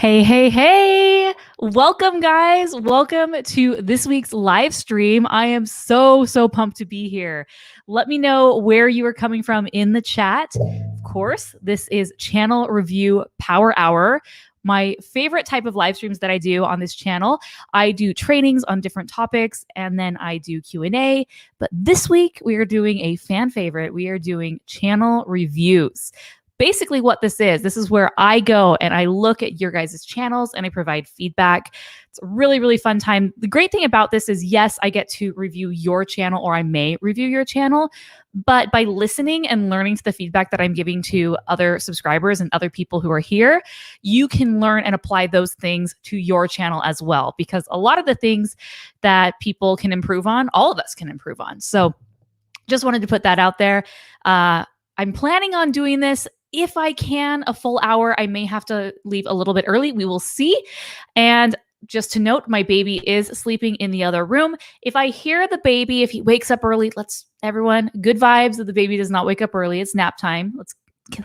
Hey, hey, hey. Welcome, guys. Welcome to this week's live stream. I am so pumped to be here. Let me know where you are coming from in the chat. Of course, this is Channel Review Power Hour. My favorite type of live streams that I do on this channel. I do trainings on different topics and then I do Q&A. But this week we are doing a fan favorite. We are doing channel reviews. Basically what this is where I go and I look at your guys' channels and I provide feedback. It's a really fun time. The great thing about this is, yes, I get to review your channel, or I may review your channel, but by listening and learning to the feedback that I'm giving to other subscribers and other people who are here, you can learn and apply those things to your channel as well, because a lot of the things that people can improve on, all of us can improve on. So just wanted to put that out there. I'm planning on doing this, if I can, a full hour. I may have to leave a little bit early. We will see. And just to note, my baby is sleeping in the other room. If I hear the baby, if he wakes up early, everyone, good vibes that the baby does not wake up early. It's nap time. Let's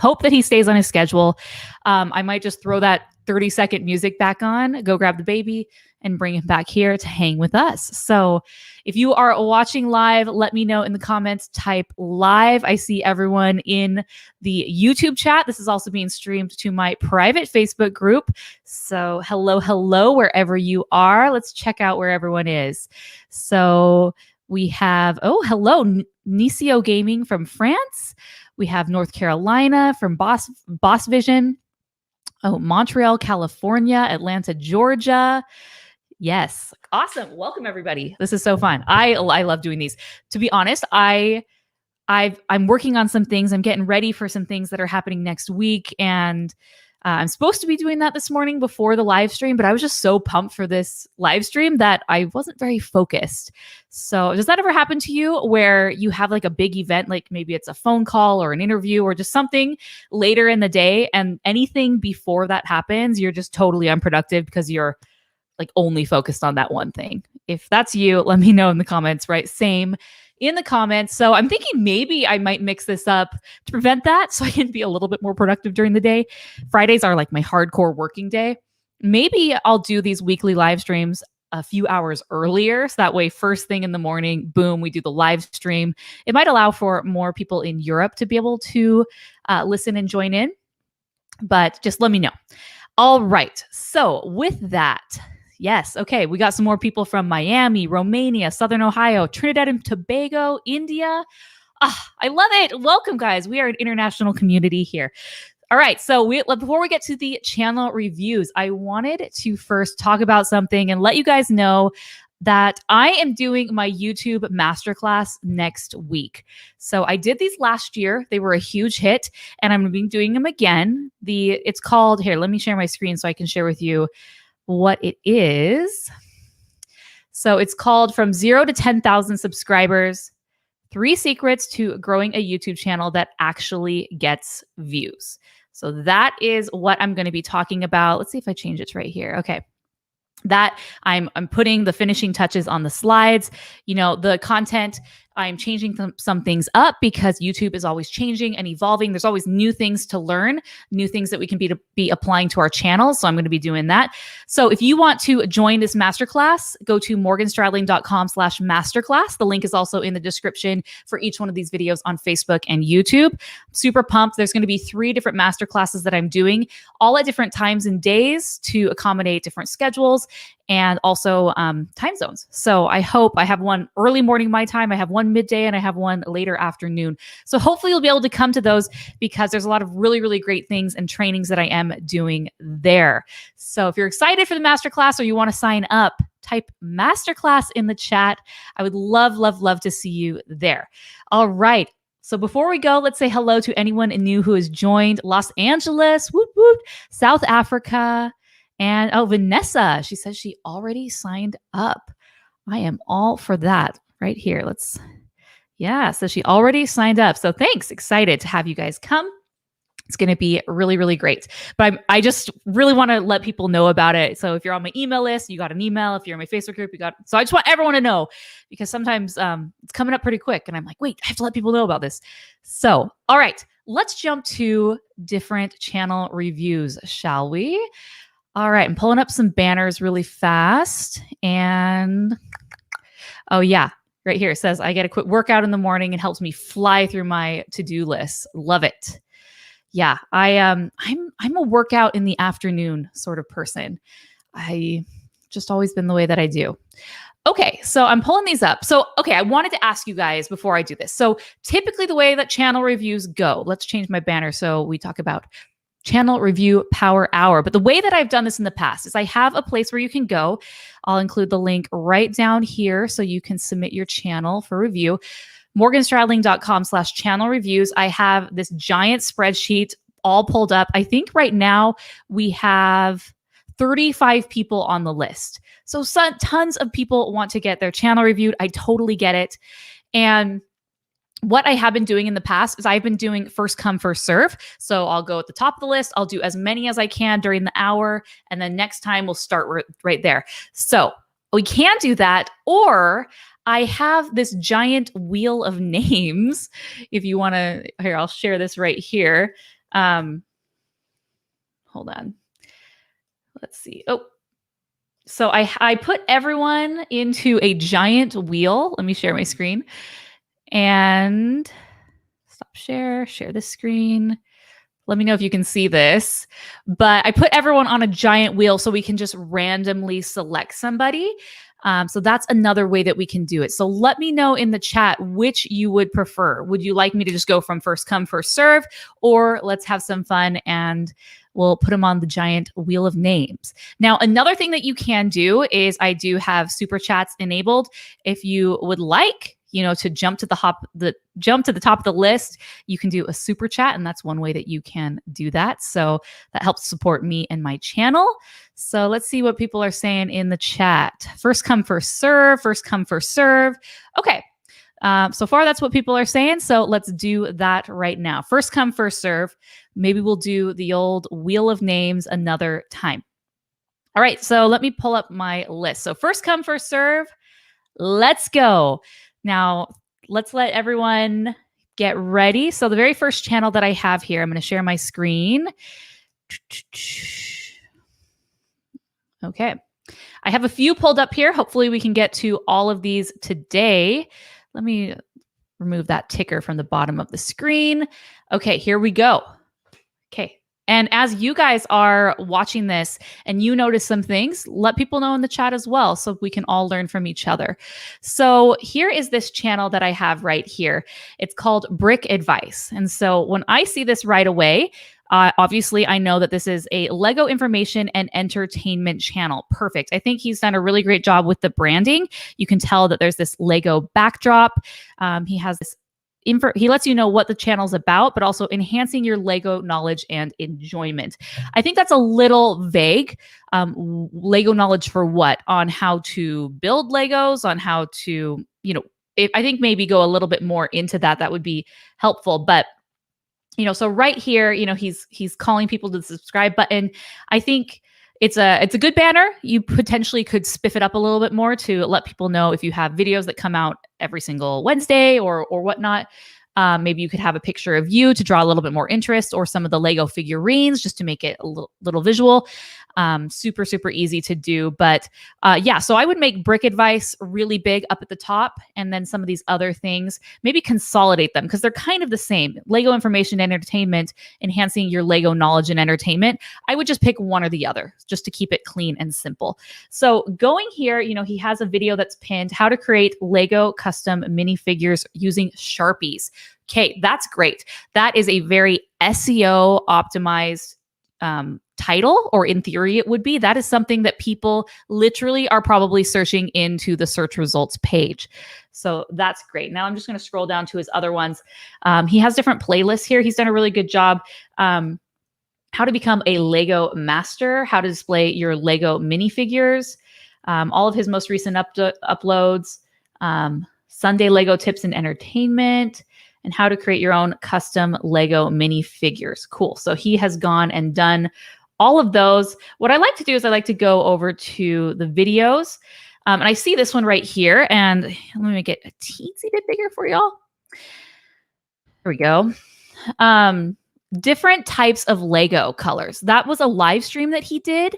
hope that he stays on his schedule. I might just throw that 30-second music back on, go grab the baby, and bring him back here to hang with us. So if you are watching live, let me know in the comments, type live. I see everyone in the YouTube chat. This is also being streamed to my private Facebook group. So hello, wherever you are. Let's check out where everyone is. So we have, hello, Nisio Gaming from France. We have North Carolina from Boss Vision. Montreal, California, Atlanta, Georgia. Yes. Awesome. Welcome, everybody. This is so fun. I love doing these. To be honest, I'm working on some things. I'm getting ready for some things that are happening next week. And I'm supposed to be doing that this morning before the live stream, but I was just so pumped for this live stream that I wasn't very focused. So does that ever happen to you where you have like a big event, like maybe it's a phone call or an interview or just something later in the day, and anything before that happens, you're just totally unproductive because you're like only focused on that one thing? If that's you, let me know in the comments, right? Same in the comments. So I'm thinking maybe I might mix this up to prevent that so I can be a little bit more productive during the day. Fridays are like my hardcore working day. Maybe I'll do these weekly live streams a few hours earlier. So that way, first thing in the morning, boom, we do the live stream. It might allow for more people in Europe to be able to listen and join in, but just let me know. All right. So with that, yes. Okay. We got some more people from Miami, Romania, Southern Ohio, Trinidad and Tobago, India. I love it. Welcome, guys. We are an international community here. All right. So before we get to the channel reviews, I wanted to first talk about something and let you guys know that I am doing my YouTube masterclass next week. So I did these last year. They were a huge hit, and I'm going to be doing them again. It's called, here, let me share my screen so I can share with you what it is. So it's called From 0 to 10,000 Subscribers, 3 Secrets to Growing a YouTube Channel That Actually Gets Views. So that is what I'm going to be talking about. Let's see if I change it right here. Okay. That I'm putting the finishing touches on the slides. You know, the content, I'm changing some things up because YouTube is always changing and evolving. There's always new things to learn, new things that we can be applying to our channel. So I'm going to be doing that. So if you want to join this masterclass, go to morganstradling.com/masterclass. The link is also in the description for each one of these videos on Facebook and YouTube. Super pumped. There's going to be 3 different masterclasses that I'm doing, all at different times and days to accommodate different schedules and also time zones. So I hope I have one early morning my time, I have one midday, and I have one later afternoon. So hopefully you'll be able to come to those because there's a lot of really great things and trainings that I am doing there. So if you're excited for the masterclass or you want to sign up, type masterclass in the chat. I would love to see you there. All right. So before we go, let's say hello to anyone new who has joined. Los Angeles, whoop, whoop, South Africa, and Vanessa, she says she already signed up. I am all for that right here. So she already signed up. So thanks. Excited to have you guys come. It's going to be really great. But I just really want to let people know about it. So if you're on my email list, you got an email. If you're in my Facebook group, so I just want everyone to know because sometimes it's coming up pretty quick. And I'm like, wait, I have to let people know about this. So, all right, let's jump to different channel reviews, shall we? All right, I'm pulling up some banners really fast. And oh yeah, right here it says I get a quick workout in the morning and helps me fly through my to-do list. Love it. Yeah, I'm a workout in the afternoon sort of person. I just always been the way that I do. Okay, so I'm pulling these up. So, okay, I wanted to ask you guys before I do this. So, typically the way that channel reviews go, let's change my banner so we talk about channel review power hour. But the way that I've done this in the past is I have a place where you can go. I'll include the link right down here so you can submit your channel for review. Morganstradling.com/channel reviews. I have this giant spreadsheet all pulled up. I think right now we have 35 people on the list. So tons of people want to get their channel reviewed. I totally get it. And what I have been doing in the past is I've been doing first come, first serve. So I'll go at the top of the list. I'll do as many as I can during the hour. And then next time we'll start right there. So we can do that. Or I have this giant wheel of names. If you want to, here, I'll share this right here. Hold on. Let's see. Oh, so I put everyone into a giant wheel. Let me share my screen and stop share this screen. Let me know if you can see this, but I put everyone on a giant wheel so we can just randomly select somebody. So that's another way that we can do it. So let me know in the chat which you would prefer. Would you like me to just go from first come, first serve, or let's have some fun and we'll put them on the giant wheel of names. Now, another thing that you can do is I do have super chats enabled. If you would like, to jump to the top of the list, you can do a super chat, and that's one way that you can do that. So that helps support me and my channel. So let's see what people are saying in the chat. First come, first serve. First come, first serve. Okay. So far, that's what people are saying. So let's do that right now. First come, first serve. Maybe we'll do the old wheel of names another time. All right. So let me pull up my list. So first come, first serve. Let's go. Now, let's let everyone get ready. So the very first channel that I have here, I'm going to share my screen. Okay. I have a few pulled up here. Hopefully we can get to all of these today. Let me remove that ticker from the bottom of the screen. Okay, here we go. Okay. And as you guys are watching this and you notice some things, let people know in the chat as well so we can all learn from each other. So here is this channel that I have right here. It's called Brick Advice. And so when I see this right away, obviously I know that this is a Lego information and entertainment channel. Perfect. I think he's done a really great job with the branding. You can tell that there's this Lego backdrop. He has this he lets you know what the channel's about, but also enhancing your Lego knowledge and enjoyment. I think that's a little vague. Lego knowledge for what? On how to build Legos, on how to, I think maybe go a little bit more into that. That would be helpful. But so right here, he's calling people to the subscribe button. I think it's a good banner. You potentially could spiff it up a little bit more to let people know if you have videos that come out every single Wednesday or whatnot. Maybe you could have a picture of you to draw a little bit more interest, or some of the Lego figurines just to make it a little visual. Super, super easy to do. But yeah, so I would make Brick Advice really big up at the top, and then some of these other things, maybe consolidate them because they're kind of the same. Lego information and entertainment, enhancing your Lego knowledge and entertainment. I would just pick one or the other just to keep it clean and simple. So going here, he has a video that's pinned, how to create Lego custom minifigures using Sharpies. Okay, that's great. That is a very SEO optimized title, or in theory it would be. That is something that people literally are probably searching into the search results page. So that's great. Now I'm just going to scroll down to his other ones. He has different playlists here. He's done a really good job. How to become a Lego master, how to display your Lego minifigures, all of his most recent uploads, Sunday Lego tips and entertainment, and how to create your own custom Lego minifigures. Cool. So he has gone and done all of those. What I like to do is I like to go over to the videos. And I see this one right here. And let me make it a teensy bit bigger for y'all. There we go. different types of Lego colors. That was a live stream that he did.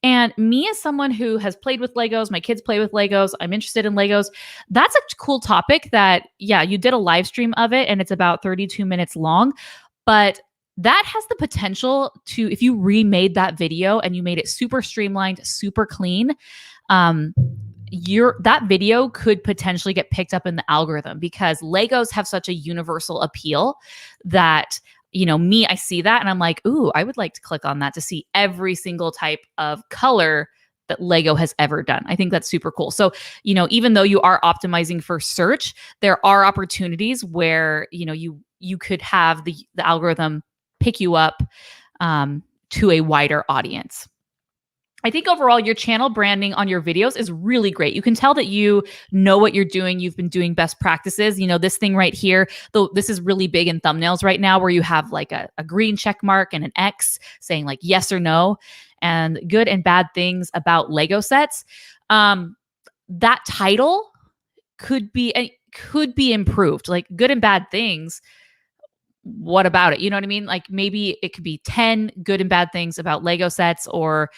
And me, as someone who has played with Legos, my kids play with Legos, I'm interested in Legos. That's a cool topic that, yeah, you did a live stream of it and it's about 32 minutes long. But that has the potential to, if you remade that video and you made it super streamlined, super clean, that video could potentially get picked up in the algorithm because Legos have such a universal appeal that, me, I see that and I'm like, ooh, I would like to click on that to see every single type of color that Lego has ever done. I think that's super cool. So, even though you are optimizing for search, there are opportunities where, you could have the algorithm pick you up to a wider audience. I think overall your channel branding on your videos is really great. You can tell that you know what you're doing. You've been doing best practices. This thing right here, though this is really big in thumbnails right now where you have like a green check mark and an X saying like yes or no and good and bad things about Lego sets. That title could be improved, like good and bad things. What about it? You know what I mean? Like maybe it could be 10 good and bad things about Lego sets, or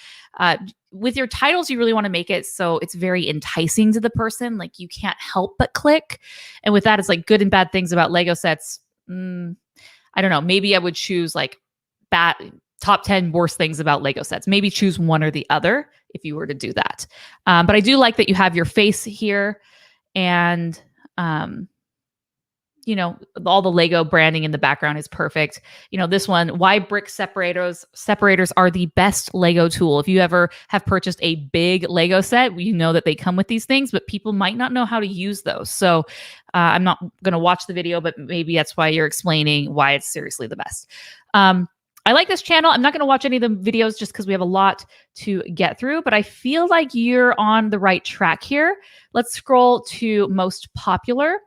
with your titles, you really want to make it so it's very enticing to the person. Like you can't help but click. And with that, it's like good and bad things about Lego sets. I don't know. Maybe I would choose like top 10 worst things about Lego sets. Maybe choose one or the other if you were to do that. But I do like that you have your face here and, all the Lego branding in the background is perfect. This one, why brick separators are the best Lego tool. If you ever have purchased a big Lego set, you know that they come with these things, but people might not know how to use those. So I'm not going to watch the video, but maybe that's why you're explaining why it's seriously the best. I like this channel. I'm not going to watch any of the videos just because we have a lot to get through, but I feel like you're on the right track here. Let's scroll to most popular.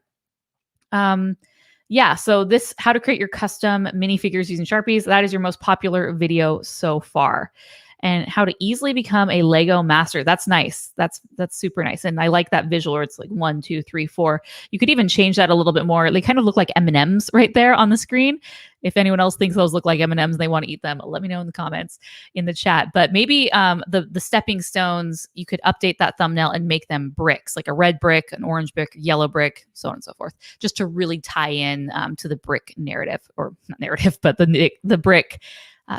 So this, how to create your custom minifigures using Sharpies. That is your most popular video so far. And how to easily become a Lego master. That's nice. That's super nice. And I like that visual where it's like 1, 2, 3, 4. You could even change that a little bit more. They kind of look like M&Ms right there on the screen. If anyone else thinks those look like M&Ms and they want to eat them, let me know in the comments in the chat. But maybe the stepping stones, you could update that thumbnail and make them bricks, like a red brick, an orange brick, yellow brick, so on and so forth, just to really tie in to the brick narrative, or not narrative, but the brick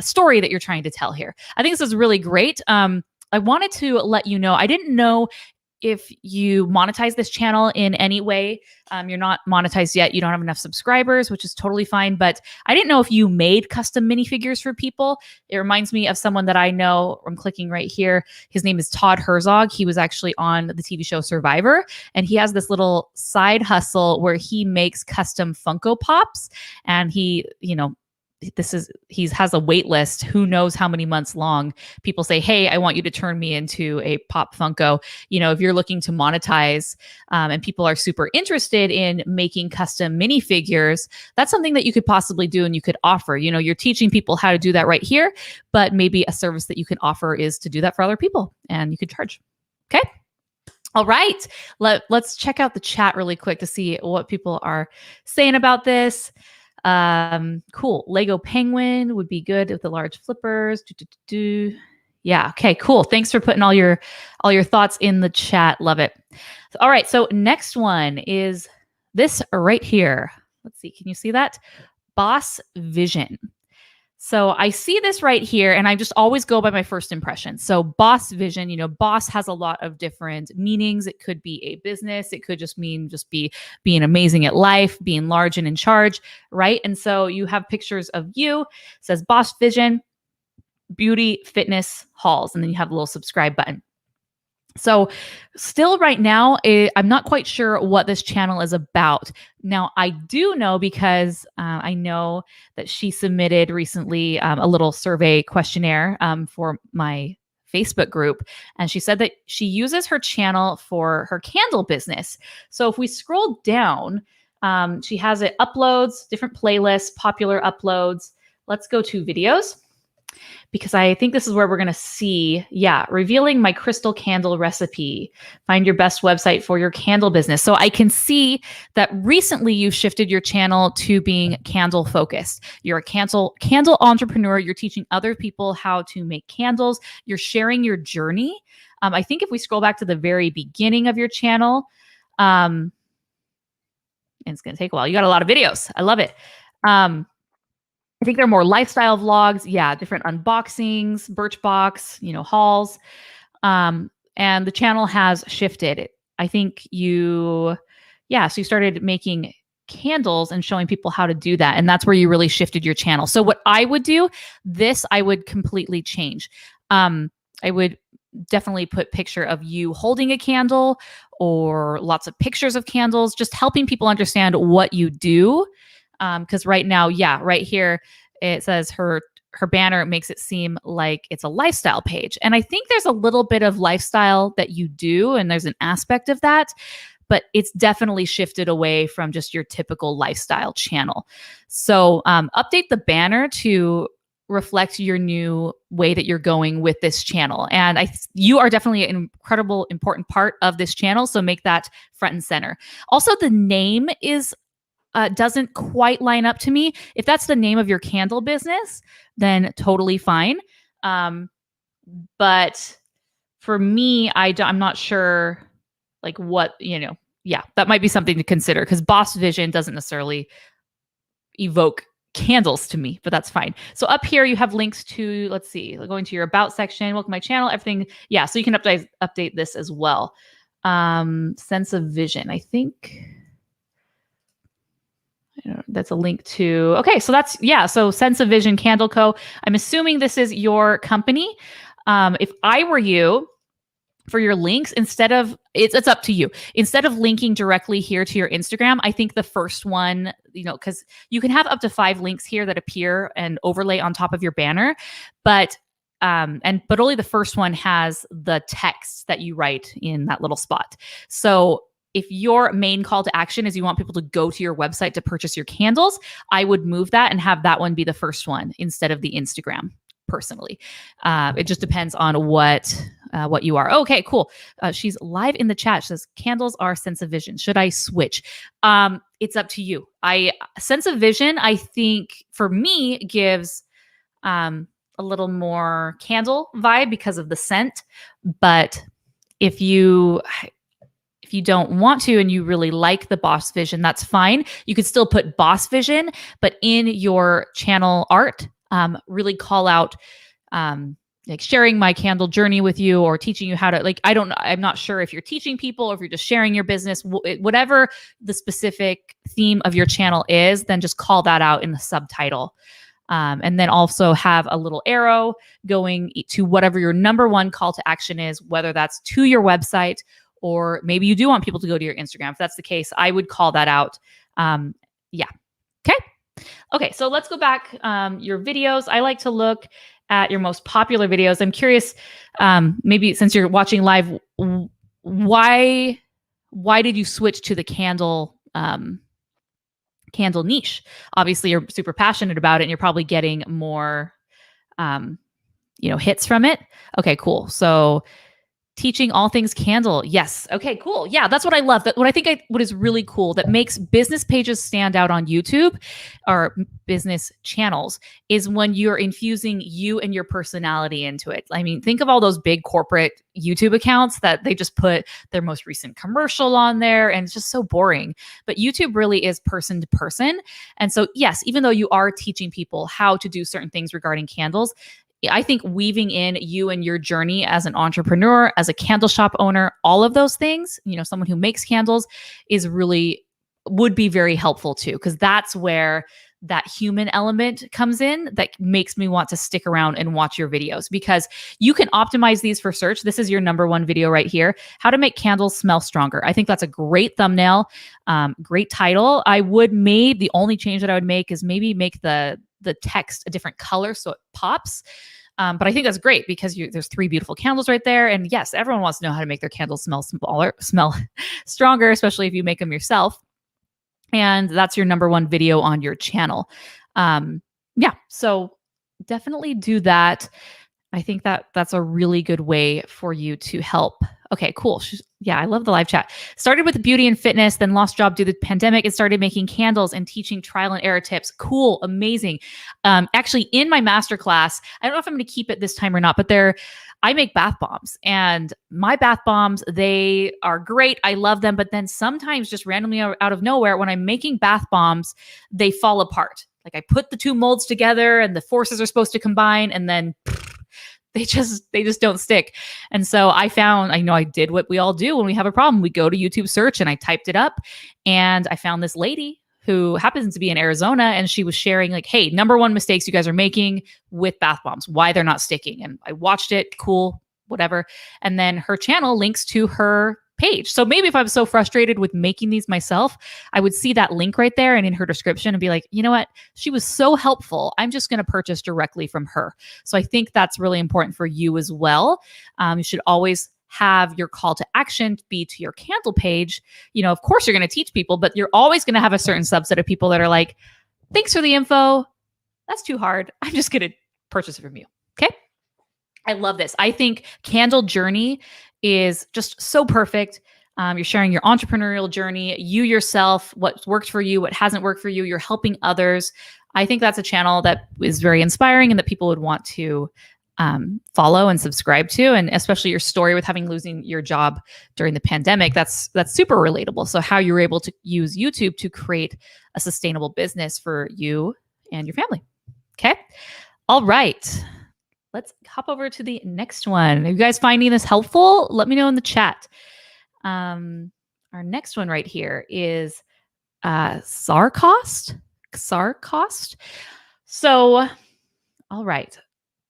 story that you're trying to tell here. I think this is really great. I wanted to let you know, I didn't know if you monetize this channel in any way. You're not monetized yet. You don't have enough subscribers, which is totally fine. But I didn't know if you made custom minifigures for people. It reminds me of someone that I know. I'm clicking right here. His name is Todd Herzog. He was actually on the TV show Survivor. And he has this little side hustle where he makes custom Funko Pops. And he has a wait list, who knows how many months long. People say, hey, I want you to turn me into a Pop Funko. If you're looking to monetize and people are super interested in making custom minifigures, that's something that you could possibly do and you could offer. You're teaching people how to do that right here, but maybe a service that you can offer is to do that for other people and you could charge. Okay. All right. Let's check out the chat really quick to see what people are saying about this. Cool. Lego penguin would be good with the large flippers. Yeah. Okay, cool. Thanks for putting all your thoughts in the chat. Love it. All right. So next one is this right here. Let's see. Can you see that? Boss Vision. So I see this right here and I just always go by my first impression. So boss vision, boss has a lot of different meanings. It could be a business. It could just mean being amazing at life, being large and in charge, right? And so you have pictures of you, it says boss vision, beauty, fitness, hauls, and then you have a little subscribe button. So still right now, I'm not quite sure what this channel is about. Now, I do know because I know that she submitted recently a little survey questionnaire for my Facebook group. And she said that she uses her channel for her candle business. So if we scroll down, she has it uploads, different playlists, popular uploads. Let's go to videos. because I think this is where we're going to see, revealing my crystal candle recipe. Find your best website for your candle business. So I can see that recently you've shifted your channel to being candle focused. You're a candle entrepreneur. You're teaching other people how to make candles. You're sharing your journey. I think if we scroll back to the very beginning of your channel, and it's going to take a while. You got a lot of videos. I love it. I think they're more lifestyle vlogs. Yeah, different unboxings, Birchbox, hauls. And the channel has shifted. I think so you started making candles and showing people how to do that. And that's where you really shifted your channel. So what I would do, I would completely change. I would definitely put picture of you holding a candle or lots of pictures of candles, just helping people understand what you do. Because right now, right here, it says her banner makes it seem like it's a lifestyle page. And I think there's a little bit of lifestyle that you do, and there's an aspect of that, but it's definitely shifted away from just your typical lifestyle channel. So update the banner to reflect your new way that you're going with this channel. And you are definitely an incredible, important part of this channel. So make that front and center. Also, the name doesn't quite line up to me. If that's the name of your candle business, then totally fine. But for me, I'm not sure like what, that might be something to consider, because Boss Vision doesn't necessarily evoke candles to me, but that's fine. So up here you have links to, let's see, going to your about section, welcome to my channel, everything. Yeah, so you can update this as well. Sense of Vision, I think. That's a link to, okay, so so Sense of Vision Candle Co. I'm assuming this is your company. If I were you, for your links, instead of, it's up to you. Instead of linking directly here to your Instagram, I think the first one, because you can have up to 5 links here that appear and overlay on top of your banner, but only the first one has the text that you write in that little spot. So if your main call to action is you want people to go to your website to purchase your candles, I would move that and have that one be the first one instead of the Instagram, personally. It just depends on what you are. Okay, cool. She's live in the chat. She says, candles are Sense of Vision. Should I switch? It's up to you. Sense of Vision, I think for me gives a little more candle vibe because of the scent. But if you don't want to and you really like the Boss Vision, that's fine. You could still put Boss Vision, but in your channel art, really call out like sharing my candle journey with you, or teaching you how to, like, I'm not sure if you're teaching people or if you're just sharing your business, whatever the specific theme of your channel is, then just call that out in the subtitle. And then also have a little arrow going to whatever your number one call to action is, whether that's to your website, or maybe you do want people to go to your Instagram. If that's the case, I would call that out. Okay, so let's go back. Your videos. I like to look at your most popular videos. I'm curious, maybe since you're watching live, why did you switch to the candle niche? Obviously, you're super passionate about it, and you're probably getting more hits from it. Okay, cool. So teaching all things candle. Yes. Okay, cool. Yeah, that's what I love. What is really cool that makes business pages stand out on YouTube or business channels is when you're infusing you and your personality into it. I mean, think of all those big corporate YouTube accounts that they just put their most recent commercial on there, and it's just so boring. But YouTube really is person to person. And so, yes, even though you are teaching people how to do certain things regarding candles, I think weaving in you and your journey as an entrepreneur, as a candle shop owner, all of those things, someone who makes candles would be very helpful too, because that's where that human element comes in that makes me want to stick around and watch your videos, because you can optimize these for search. This is your number one video right here, how to make candles smell stronger. I think that's a great thumbnail, great title. The only change that I would make is maybe make the text a different color so it pops. But I think that's great because there's 3 beautiful candles right there. And yes, everyone wants to know how to make their candles smell stronger, especially if you make them yourself. And that's your number one video on your channel. So definitely do that. I think that that's a really good way for you to help. Okay, cool. Yeah, I love the live chat. Started with beauty and fitness, then lost job due to the pandemic and started making candles and teaching trial and error tips. Cool, amazing. Actually, in my masterclass, I don't know if I'm going to keep it this time or not, but I make bath bombs, and my bath bombs, they are great. I love them, but then sometimes just randomly out of nowhere, when I'm making bath bombs, they fall apart. Like I put the two molds together and the forces are supposed to combine, and then they just don't stick. And so I did what we all do when we have a problem. We go to YouTube search, and I typed it up, and I found this lady who happens to be in Arizona, and she was sharing like, hey, number one mistakes you guys are making with bath bombs, why they're not sticking. And I watched it, cool, whatever. And then her channel links to her page. So maybe if I was so frustrated with making these myself, I would see that link right there and in her description and be like, you know what? She was so helpful. I'm just going to purchase directly from her. So I think that's really important for you as well. You should always have your call to action be to your candle page. Of course you're going to teach people, but you're always going to have a certain subset of people that are like, thanks for the info. That's too hard. I'm just going to purchase it from you. Okay. I love this. I think Candle Journey is just so perfect. You're sharing your entrepreneurial journey, you yourself, what's worked for you, what hasn't worked for you. You're helping others. I think that's a channel that is very inspiring and that people would want to follow and subscribe to. And especially your story with losing your job during the pandemic, that's super relatable. So how you're able to use YouTube to create a sustainable business for you and your family. Okay. All right. Let's hop over to the next one. Are you guys finding this helpful? Let me know in the chat. Our next one right here is Sarcost. So, all right.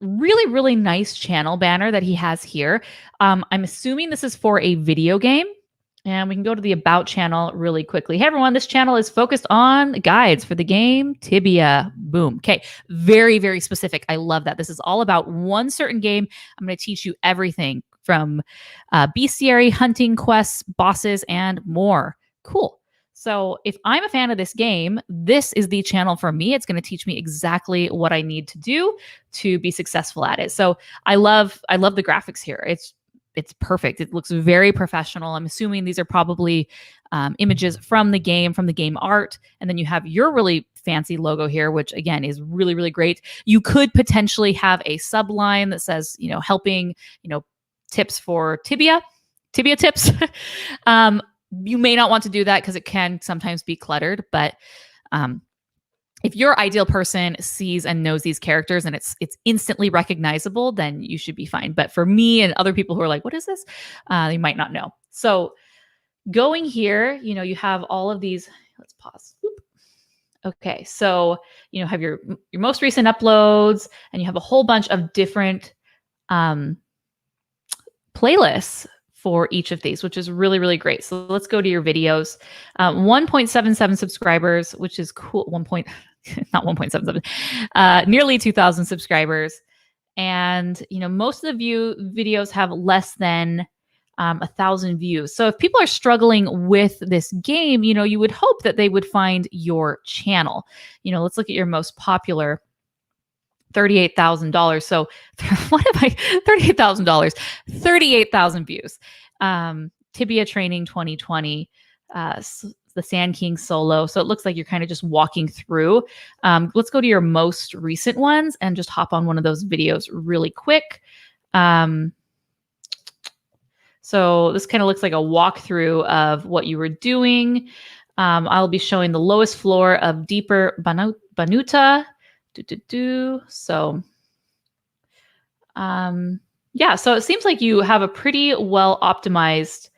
Really, really nice channel banner that he has here. I'm assuming this is for a video game. And we can go to the About channel really quickly. Hey, everyone, this channel is focused on guides for the game Tibia. Boom. Okay. Very, very specific. I love that. This is all about one certain game. I'm going to teach you everything from bestiary, hunting quests, bosses, and more. Cool. So if I'm a fan of this game, this is the channel for me. It's going to teach me exactly what I need to do to be successful at it. So I love the graphics here. It's perfect. It looks very professional. I'm assuming these are probably images from the game art. And then you have your really fancy logo here, which again is really, really great. You could potentially have a subline that says, helping, tips for tibia tips. You may not want to do that because it can sometimes be cluttered, but if your ideal person sees and knows these characters and it's instantly recognizable, then you should be fine. But for me and other people who are like, what is this? They might not know. So going here, you have all of these. Let's pause. Oop. Okay. So, have your most recent uploads, and you have a whole bunch of different playlists for each of these, which is really, really great. So let's go to your videos. 1.77 subscribers, which is cool. Not 1.77, nearly 2,000 subscribers. And, most of the videos have less than 1,000 views. So if people are struggling with this game, you would hope that they would find your channel. Let's look at your most popular. $38,000. So what am I? $38,000, 38,000 views. Tibia Training 2020, the Sand King solo. So it looks like you're kind of just walking through. Let's go to your most recent ones and just hop on one of those videos really quick. So this kind of looks like a walkthrough of what you were doing. I'll be showing the lowest floor of Deeper Banuta. So, yeah, so it seems like you have a pretty well optimized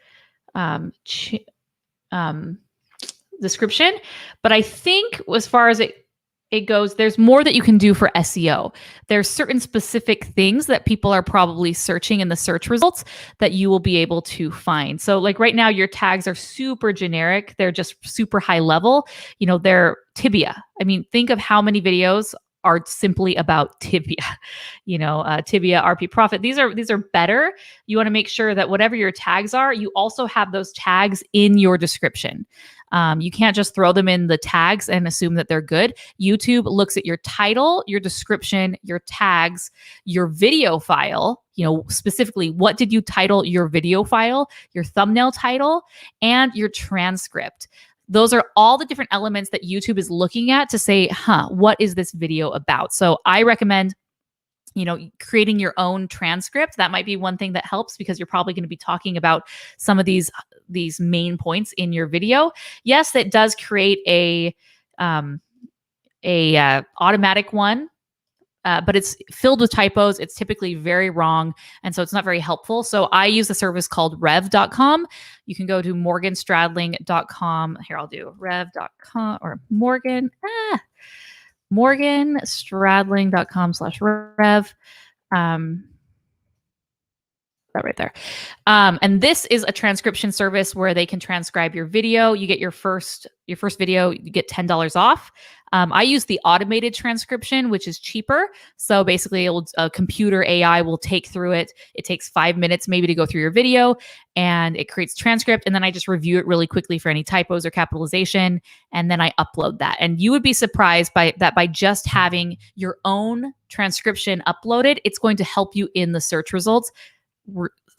description, but I think as far as it goes, there's more that you can do for SEO. There's certain specific things that people are probably searching in the search results that you will be able to find. So like right now, your tags are super generic. They're just super high level. They're tibia. I mean, think of how many videos are simply about Tibia, Tibia, RP Profit. These are better. You want to make sure that whatever your tags are, you also have those tags in your description. You can't just throw them in the tags and assume that they're good. YouTube looks at your title, your description, your tags, your video file, specifically what did you title your video file, your thumbnail title, and your transcript. Those are all the different elements that YouTube is looking at to say, what is this video about? So I recommend, creating your own transcript. That might be one thing that helps because you're probably going to be talking about some of these main points in your video. Yes, that does create a automatic one. But it's filled with typos. It's typically very wrong. And so it's not very helpful. So I use a service called rev.com. You can go to morganstradling.com. Here, I'll do rev.com or morganstradling.com/rev. That right there. And this is a transcription service where they can transcribe your video. You get your first video, you get $10 off. I use the automated transcription, which is cheaper. So basically, a computer AI will take through it. It takes 5 minutes maybe to go through your video, and it creates transcript. And then I just review it really quickly for any typos or capitalization, and then I upload that. And you would be surprised by just having your own transcription uploaded, it's going to help you in the search results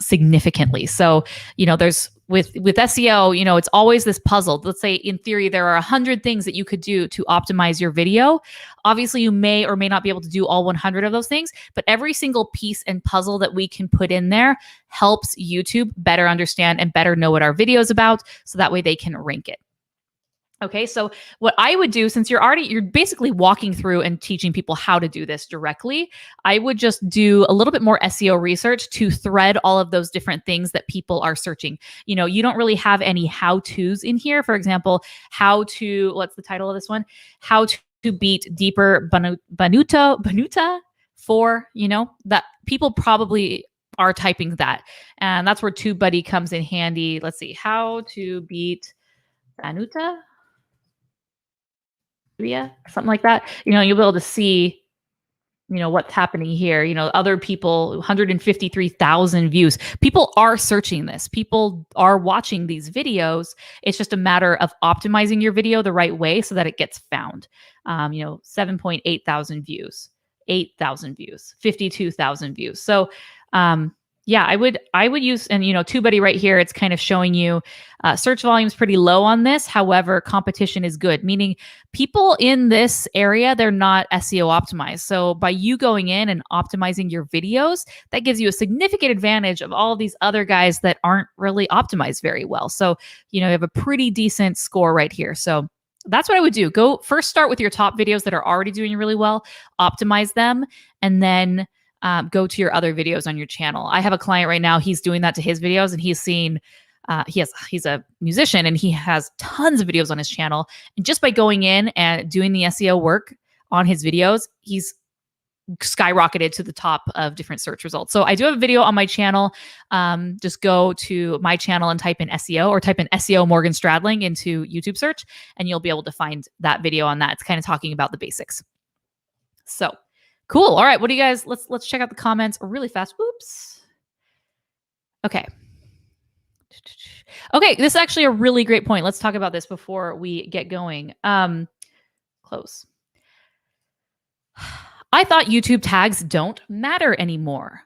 significantly. So, there's with SEO, it's always this puzzle. Let's say in theory, there are 100 things that you could do to optimize your video. Obviously, you may or may not be able to do all 100 of those things, but every single piece and puzzle that we can put in there helps YouTube better understand and better know what our video is about. So that way they can rank it. Okay, so what I would do, since you're basically walking through and teaching people how to do this directly, I would just do a little bit more SEO research to thread all of those different things that people are searching. You don't really have any how-tos in here. For example, what's the title of this one? How to beat deeper Banuta for, that people probably are typing that. And that's where TubeBuddy comes in handy. Let's see, how to beat Banuta. Something like that. You'll be able to see, what's happening here. Other people, 153,000 views. People are searching this. People are watching these videos. It's just a matter of optimizing your video the right way so that it gets found. 7.8 thousand views, 8,000 views, 52,000 views. So, yeah, I would use, and TubeBuddy right here, it's kind of showing you search volume is pretty low on this. However, competition is good, meaning people in this area, they're not SEO optimized. So by you going in and optimizing your videos, that gives you a significant advantage of all of these other guys that aren't really optimized very well. So, you have a pretty decent score right here. So that's what I would do. Go first, start with your top videos that are already doing really well, optimize them, and then go to your other videos on your channel. I have a client right now. He's doing that to his videos, and he's seen, he's a musician, and he has tons of videos on his channel. And just by going in and doing the SEO work on his videos, he's skyrocketed to the top of different search results. So I do have a video on my channel. Just go to my channel and type in SEO, or type in SEO Morgan Stradling into YouTube search, and you'll be able to find that video on that. It's kind of talking about the basics. So cool. All right. What do you guys, let's check out the comments really fast. Oops. Okay. Okay. This is actually a really great point. Let's talk about this before we get going. Close. I thought YouTube tags don't matter anymore.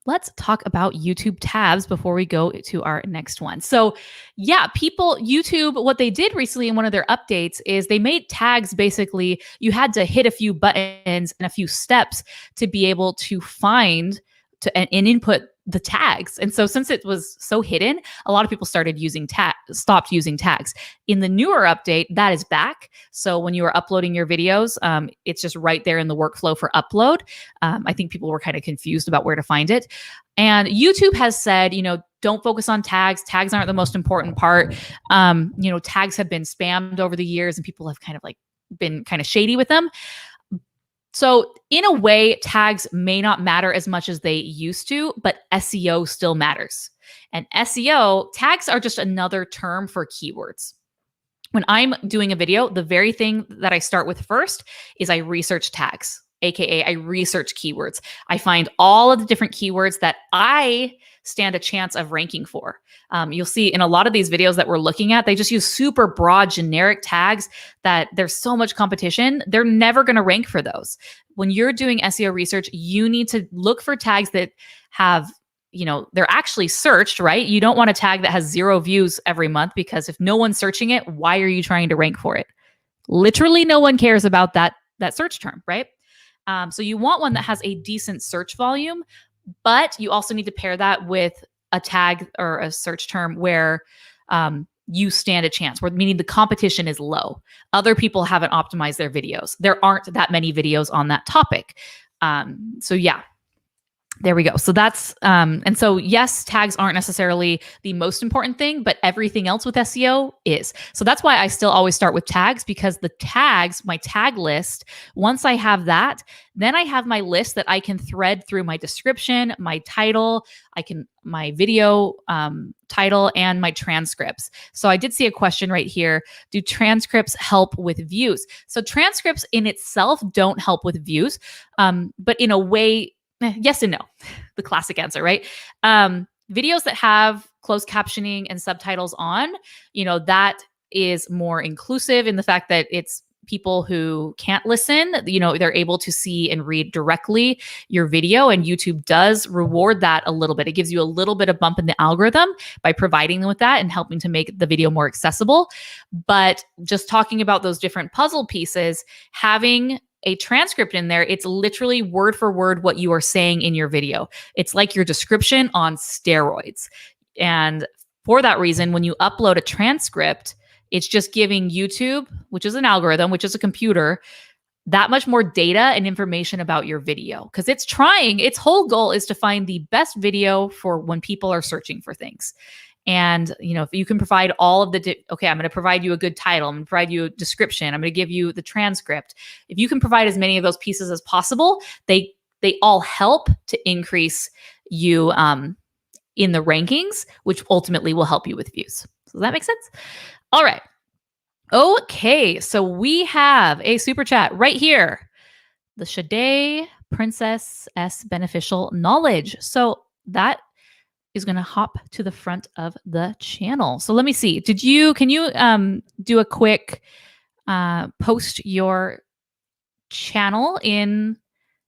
Let's talk about YouTube tabs before we go to our next one. So yeah, YouTube, what they did recently in one of their updates is they made tags. Basically, you had to hit a few buttons and a few steps to be able to find and input the tags. And so since it was so hidden, a lot of people stopped using tags. In the newer update, that is back. So when you are uploading your videos, it's just right there in the workflow for upload. I think people were kind of confused about where to find it. And YouTube has said, don't focus on tags. Tags aren't the most important part. Tags have been spammed over the years, and people have kind of been kind of shady with them. So in a way, tags may not matter as much as they used to, but SEO still matters. And SEO, tags are just another term for keywords. when I'm doing a video, the very thing that I start with first is I research tags, AKA I research keywords. I find all of the different keywords that I stand a chance of ranking for. You'll see in a lot of these videos that we're looking at, they just use super broad generic tags that there's so much competition. They're never going to rank for those. When you're doing SEO research, you need to look for tags that have, they're actually searched, right? You don't want a tag that has 0 views every month, because if no one's searching it, why are you trying to rank for it? Literally no one cares about that search term, right? So you want one that has a decent search volume, but you also need to pair that with a tag or a search term where you stand a chance, where meaning the competition is low. Other people haven't optimized their videos. There aren't that many videos on that topic. So yeah, there we go. So that's, and so yes, tags aren't necessarily the most important thing, but everything else with SEO is. So that's why I still always start with tags, because the tags, my tag list, once I have that, then I have my list that I can thread through my description, my title, my video title, and my transcripts. So I did see a question right here. Do transcripts help with views? So transcripts in itself don't help with views, but in a way, yes and no. The classic answer, right? Videos that have closed captioning and subtitles on, that is more inclusive in the fact that it's people who can't listen, they're able to see and read directly your video, and YouTube does reward that a little bit. It gives you a little bit of bump in the algorithm by providing them with that and helping to make the video more accessible. But just talking about those different puzzle pieces, having a transcript in there, it's literally word for word what you are saying in your video. It's like your description on steroids. And for that reason, when you upload a transcript, it's just giving YouTube, which is an algorithm, which is a computer, that much more data and information about your video. Because its whole goal is to find the best video for when people are searching for things. And, if you can provide all of okay, I'm going to provide you a good title. I'm going to provide you a description. I'm going to give you the transcript. If you can provide as many of those pieces as possible, they all help to increase you in the rankings, which ultimately will help you with views. Does that make sense? All right. Okay. So we have a super chat right here. The Shade Princess S Beneficial Knowledge. So that is going to hop to the front of the channel. So let me see. Can you do a quick post your channel in,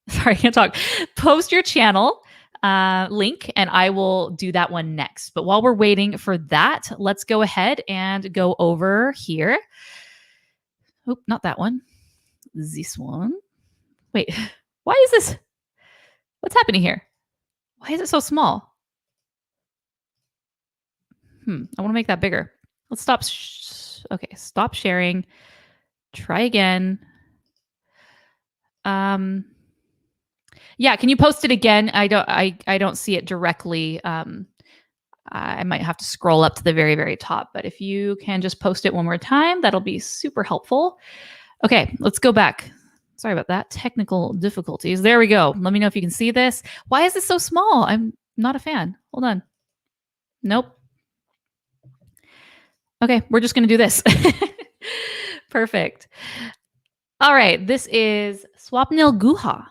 sorry, I can't talk. Post your channel link, and I will do that one next. But while we're waiting for that, let's go ahead and go over here. Oh, not that one. This one. Wait, why is this? What's happening here? Why is it so small? I want to make that bigger. Let's stop. Okay, stop sharing. Try again. Yeah, can you post it again? I don't see it directly. I might have to scroll up to the very, very top, but if you can just post it one more time, that'll be super helpful. Okay, let's go back. Sorry about that. Technical difficulties. There we go. Let me know if you can see this. Why is this so small? I'm not a fan. Hold on. Nope. Okay, we're just going to do this. Perfect. All right, this is Swapnil Guha.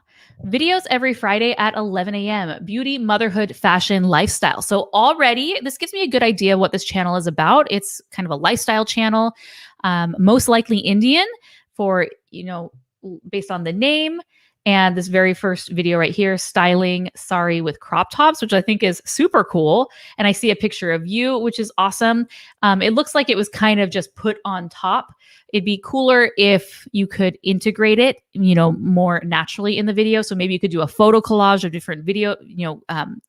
Videos every Friday at 11 a.m. Beauty, motherhood, fashion, lifestyle. So already, this gives me a good idea what this channel is about. It's kind of a lifestyle channel, most likely Indian for, based on the name. And this very first video right here, styling sari with crop tops, which I think is super cool. And I see a picture of you, which is awesome. It looks like it was kind of just put on top. It'd be cooler if you could integrate it, more naturally in the video. So maybe you could do a photo collage of different video,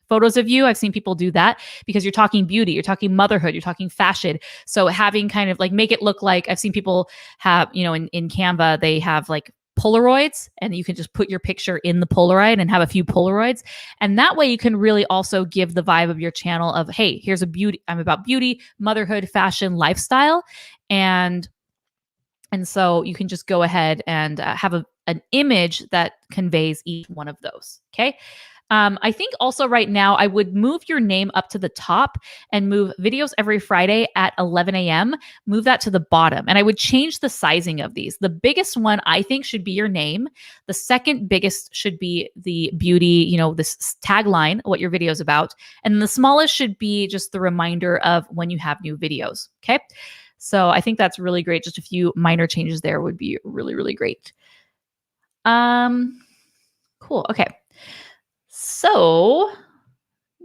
photos of you. I've seen people do that because you're talking beauty, you're talking motherhood, you're talking fashion. So having kind of like make it look like I've seen people have, in Canva, they have like Polaroids, and you can just put your picture in the Polaroid and have a few Polaroids. And that way you can really also give the vibe of your channel of, hey, here's I'm about beauty, motherhood, fashion, lifestyle. And so you can just go ahead and have an image that conveys each one of those. Okay. I think also right now I would move your name up to the top and move videos every Friday at 11 a.m. Move that to the bottom. And I would change the sizing of these. The biggest one I think should be your name. The second biggest should be the beauty, this tagline, what your video is about. And the smallest should be just the reminder of when you have new videos. Okay. So I think that's really great. Just a few minor changes there would be really, really great. Cool. Okay. So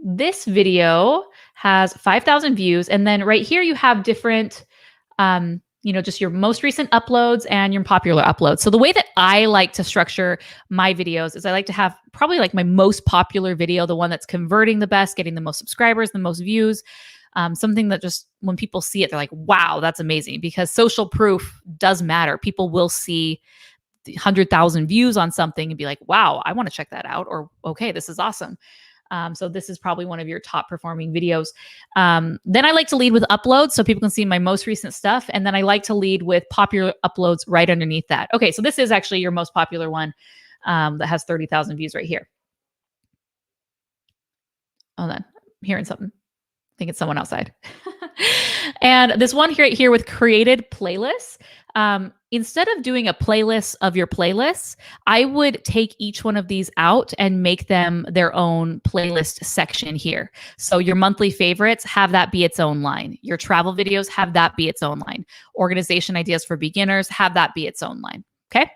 this video has 5,000 views. And then right here, you have different, just your most recent uploads and your popular uploads. So the way that I like to structure my videos is I like to have probably like my most popular video, the one that's converting the best, getting the most subscribers, the most views, something that just when people see it, they're like, wow, that's amazing, because social proof does matter. People will see 100,000 views on something and be like, wow, I want to check that out. Or, okay, this is awesome. So this is probably one of your top performing videos. Then I like to lead with uploads so people can see my most recent stuff. And then I like to lead with popular uploads right underneath that. Okay, so this is actually your most popular one that has 30,000 views right here. Hold on, I'm hearing something. I think it's someone outside. And this one right here with created playlists. Instead of doing a playlist of your playlists, I would take each one of these out and make them their own playlist section here. So your monthly favorites, have that be its own line. Your travel videos, have that be its own line. Organization ideas for beginners, have that be its own line. Okay.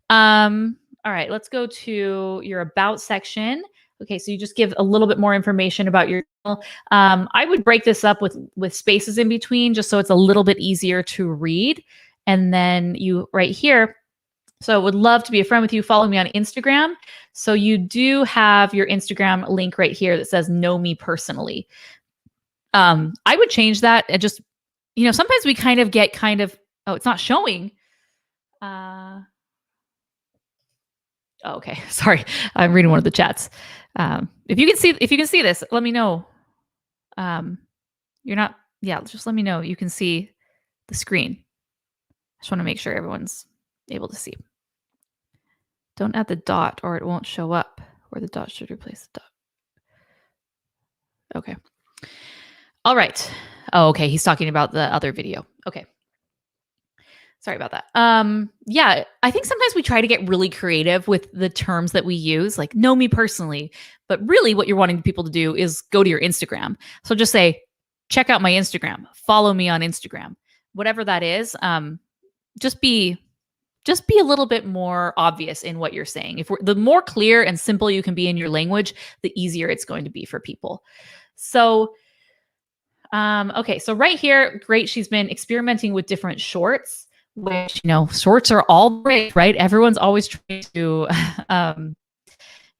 All right, let's go to your about section. Okay, so you just give a little bit more information about your channel. I would break this up with spaces in between just so it's a little bit easier to read. And then you right here, so would love to be a friend with you. Follow me on Instagram. So you do have your Instagram link right here that says know me personally. I would change that and just, sometimes we kind of get oh, it's not showing. Okay, sorry. I'm reading one of the chats. If you can see this, let me know. Just let me know. You can see the screen. I just want to make sure everyone's able to see. Don't add the dot or it won't show up where the dot should replace the dot. Okay. All right. Oh, okay. He's talking about the other video. Okay. Sorry about that. Yeah, I think sometimes we try to get really creative with the terms that we use, like know me personally. But really what you're wanting people to do is go to your Instagram. So just say, check out my Instagram, follow me on Instagram, whatever that is. Just be a little bit more obvious in what you're saying. The more clear and simple you can be in your language, the easier it's going to be for people. So, okay. So right here, great. She's been experimenting with different shorts, which, shorts are all great, right? Everyone's always trying to,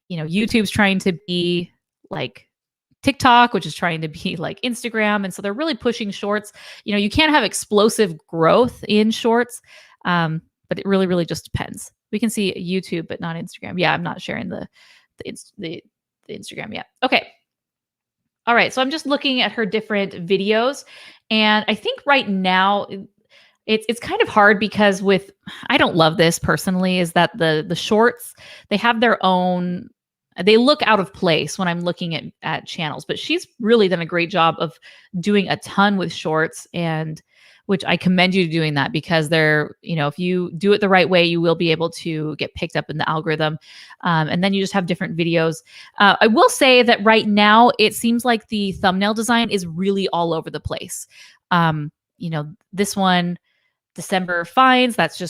YouTube's trying to be like TikTok, which is trying to be like Instagram. And so they're really pushing shorts. You can't have explosive growth in shorts, but it really, really just depends. We can see YouTube, but not Instagram. Yeah, I'm not sharing the Instagram yet. Okay. All right. So I'm just looking at her different videos. And I think right now it's kind of hard because I don't love this personally, is that the shorts, they have their own, they look out of place when I'm looking at channels, but she's really done a great job of doing a ton with shorts, and which I commend you to doing that, because they're, if you do it the right way, you will be able to get picked up in the algorithm. And then you just have different videos. I will say that right now, it seems like the thumbnail design is really all over the place. This one, December finds, that's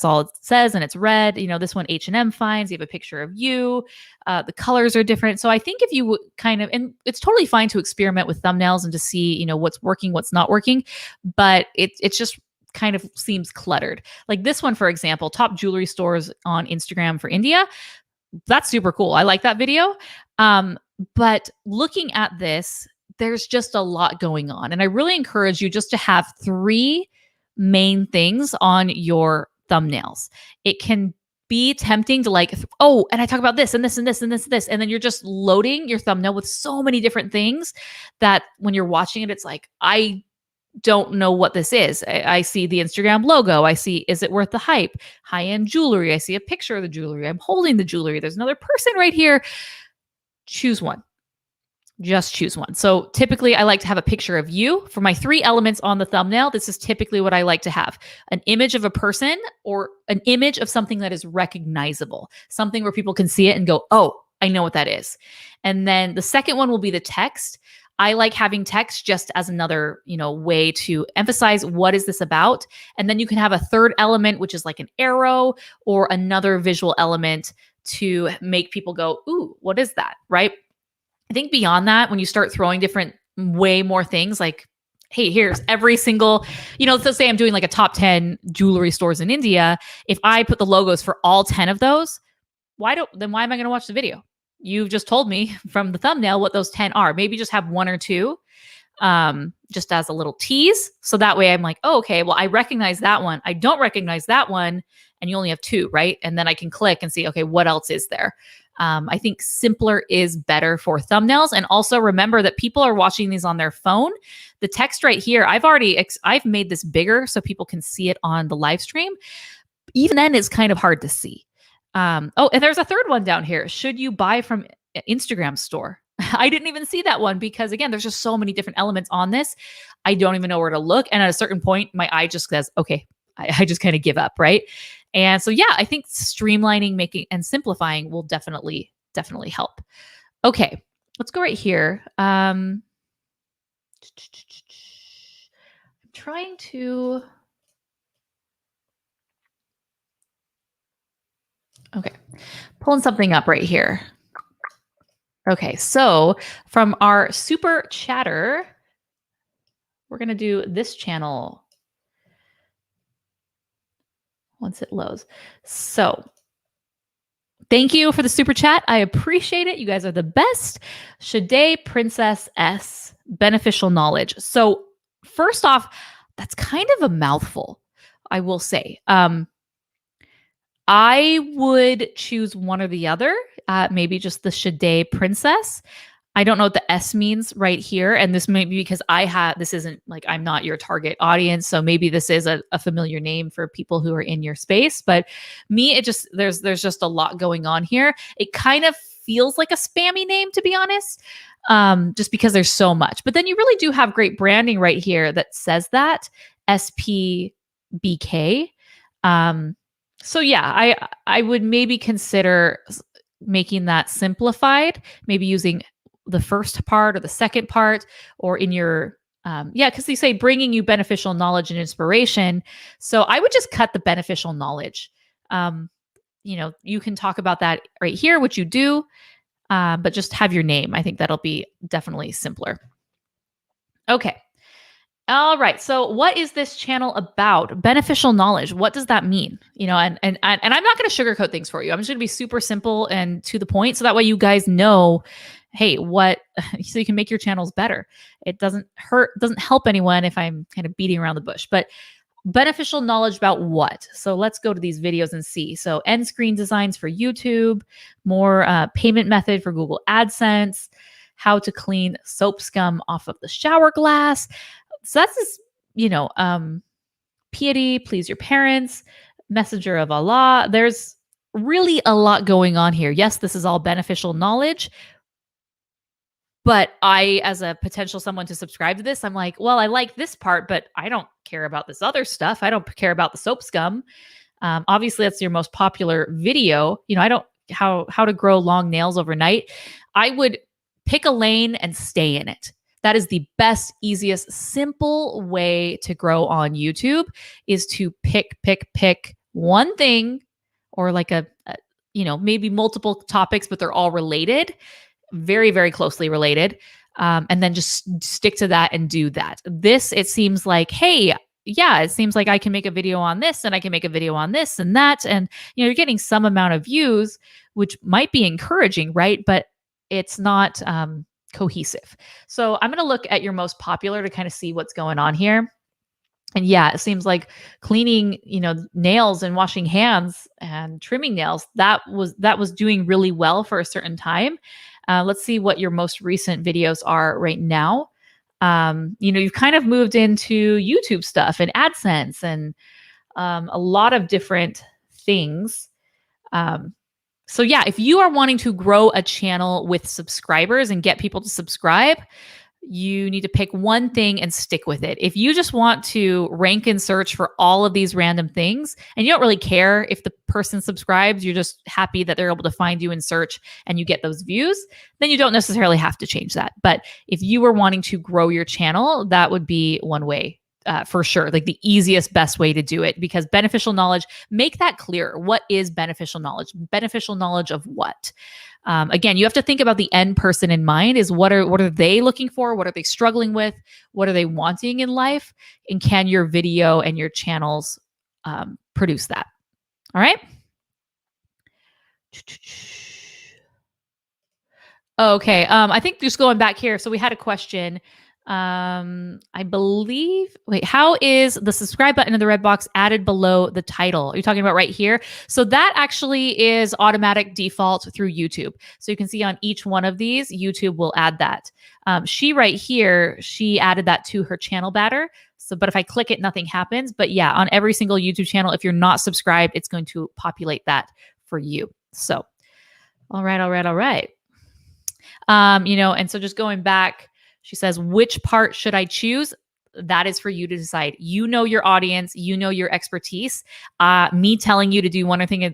all it says, and it's red. This one, H&M finds, you have a picture of you. The colors are different. So I think if you and it's totally fine to experiment with thumbnails and to see, what's working, what's not working, but it's just kind of seems cluttered. Like this one, for example, top jewelry stores on Instagram for India. That's super cool. I like that video. But looking at this, there's just a lot going on. And I really encourage you just to have 3 main things on your thumbnails. It can be tempting to and I talk about this and this and this and this and this, and then you're just loading your thumbnail with so many different things that when you're watching it, it's like, I don't know what this is. I see the Instagram logo. I see, is it worth the hype? High-end jewelry. I see a picture of the jewelry. I'm holding the jewelry. There's another person right here. choose one. Just choose one. So typically I like to have a picture of you. For my 3 elements on the thumbnail, this is typically what I like to have. An image of a person or an image of something that is recognizable, something where people can see it and go, oh, I know what that is. And then the second one will be the text. I like having text just as another, way to emphasize what is this about. And then you can have a third element, which is like an arrow or another visual element to make people go, ooh, what is that? Right? I think beyond that, when you start throwing way more things like, hey, here's every single, let's say I'm doing like a top 10 jewelry stores in India. If I put the logos for all 10 of those, why am I going to watch the video? You've just told me from the thumbnail what those 10 are. Maybe just have 1 or 2, just as a little tease. So that way I'm like, oh, okay, well, I recognize that one. I don't recognize that one. And you only have 2, right? And then I can click and see, okay, what else is there? I think simpler is better for thumbnails. And also remember that people are watching these on their phone. The text right here, I've made this bigger so people can see it on the live stream. Even then, it's kind of hard to see. And there's a third one down here. Should you buy from Instagram store? I didn't even see that one because, again, there's just so many different elements on this. I don't even know where to look. And at a certain point, my eye just says, okay, I just kind of give up, right? And so, yeah, I think streamlining, making, and simplifying will definitely help. Okay, let's go right here. I'm trying to... Okay, pulling something up right here. Okay, so from our super chatter, we're going to do this channel once it loads. So thank you for the super chat. I appreciate it. You guys are the best. Shade Princess S, beneficial knowledge. So first off, that's kind of a mouthful, I will say. I would choose one or the other, maybe just the Shade Princess. I don't know what the S means right here. And this may be because this isn't like, I'm not your target audience. So maybe this is a familiar name for people who are in your space. But me, there's just a lot going on here. It kind of feels like a spammy name, to be honest, just because there's so much. But then you really do have great branding right here that says that, SPBK. So yeah, I would maybe consider making that simplified, maybe using the first part or the second part, or in your, because they say bringing you beneficial knowledge and inspiration. So I would just cut the beneficial knowledge. You can talk about that right here, which you do, but just have your name. I think that'll be definitely simpler. Okay. All right. So what is this channel about? Beneficial knowledge. What does that mean? And I'm not going to sugarcoat things for you. I'm just going to be super simple and to the point. So that way you guys know, hey, so you can make your channels better. It doesn't help anyone if I'm kind of beating around the bush, but beneficial knowledge about what? So let's go to these videos and see. So end screen designs for YouTube, more payment method for Google AdSense, how to clean soap scum off of the shower glass. So that's this, piety, please your parents, messenger of Allah. There's really a lot going on here. Yes, this is all beneficial knowledge. But I, as a potential someone to subscribe to this, I'm like, well, I like this part, but I don't care about this other stuff. I don't care about the soap scum. Obviously, that's your most popular video. How to grow long nails overnight. I would pick a lane and stay in it. That is the best, easiest, simple way to grow on YouTube, is to pick one thing, or like maybe multiple topics, but they're all related, very, very closely related. And then just stick to that and do that. It seems like, hey, yeah, it seems like I can make a video on this and I can make a video on this and that. And, you're getting some amount of views, which might be encouraging, right? But it's not cohesive. So I'm going to look at your most popular to kind of see what's going on here. And yeah, it seems like cleaning, nails and washing hands and trimming nails, that was doing really well for a certain time. Let's see what your most recent videos are right now. You've kind of moved into YouTube stuff and AdSense and a lot of different things. So yeah, if you are wanting to grow a channel with subscribers and get people to subscribe, you need to pick one thing and stick with it. If you just want to rank and search for all of these random things and you don't really care if the person subscribes, you're just happy that they're able to find you in search and you get those views, then you don't necessarily have to change that. But if you were wanting to grow your channel, that would be one way. For sure, like the easiest, best way to do it, because beneficial knowledge, make that clear. What is beneficial knowledge? Beneficial knowledge of what? Again, you have to think about the end person in mind. Is what are they looking for? What are they struggling with? What are they wanting in life? And can your video and your channels produce that? All right. Okay. I think just going back here. So we had a question. I believe, wait, how is the subscribe button in the red box added below the title? Are you talking about right here? So that actually is automatic default through YouTube. So you can see on each one of these, YouTube will add that. She right here, she added that to her channel banner. So, but if I click it, nothing happens. But yeah, on every single YouTube channel, if you're not subscribed, it's going to populate that for you. So, all right. And so just going back, she says, which part should I choose? That is for you to decide. You know your audience, you know your expertise. Me telling you to do one thing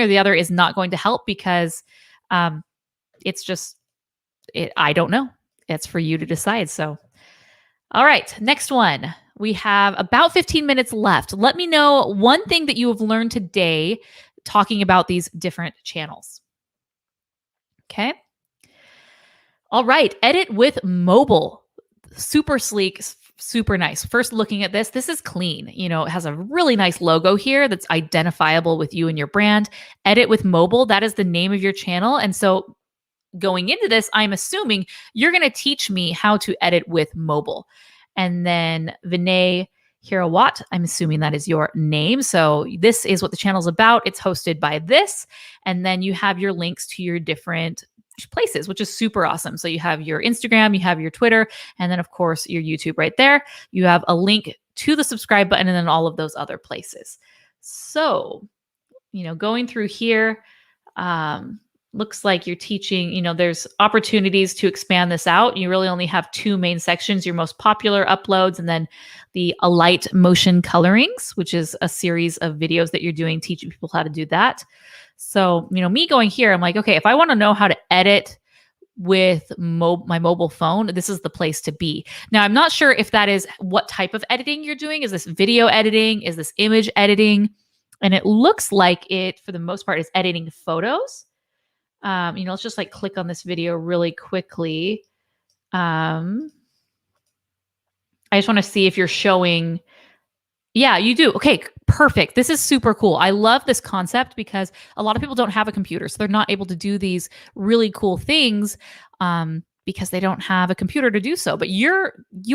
or the other is not going to help, because it's just, I don't know. It's for you to decide. So, all right, next one. We have about 15 minutes left. Let me know one thing that you have learned today talking about these different channels. Okay. All right, edit with mobile. Super sleek, super nice. First looking at this is clean. It has a really nice logo here that's identifiable with you and your brand. Edit with mobile, that is the name of your channel. And so going into this, I'm assuming you're going to teach me how to edit with mobile. And then Vinay Hirawat, I'm assuming that is your name. So this is what the channel is about. It's hosted by this. And then you have your links to your different places, which is super awesome. So you have your Instagram, you have your Twitter, and then of course your YouTube right there. You have a link to the subscribe button and then all of those other places. So, going through here, looks like you're teaching, there's opportunities to expand this out. You really only have two main sections, your most popular uploads, and then the Alight Motion Colorings, which is a series of videos that you're doing, teaching people how to do that. So, me going here, I'm like, okay, if I want to know how to edit with my mobile phone, this is the place to be. Now, I'm not sure if that is what type of editing you're doing. Is this video editing? Is this image editing? And it looks like it, for the most part, is editing photos. Let's just like click on this video really quickly. I just want to see if you're showing. Yeah, you do. Okay, perfect. This is super cool. I love this concept because a lot of people don't have a computer, so they're not able to do these really cool things because they don't have a computer to do so. But you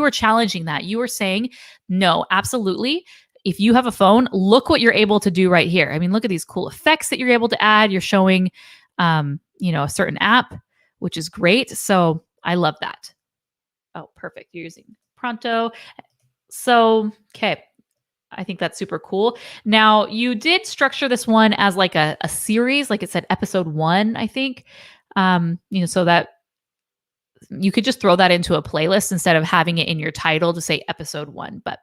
are challenging that. You are saying, no, absolutely. If you have a phone, look what you're able to do right here. I mean, look at these cool effects that you're able to add. You're showing, a certain app, which is great. So I love that. Oh, perfect. You're using Pronto. So, okay. I think that's super cool. Now, you did structure this one as like a series, like it said episode 1, I think. So that you could just throw that into a playlist instead of having it in your title to say episode 1. But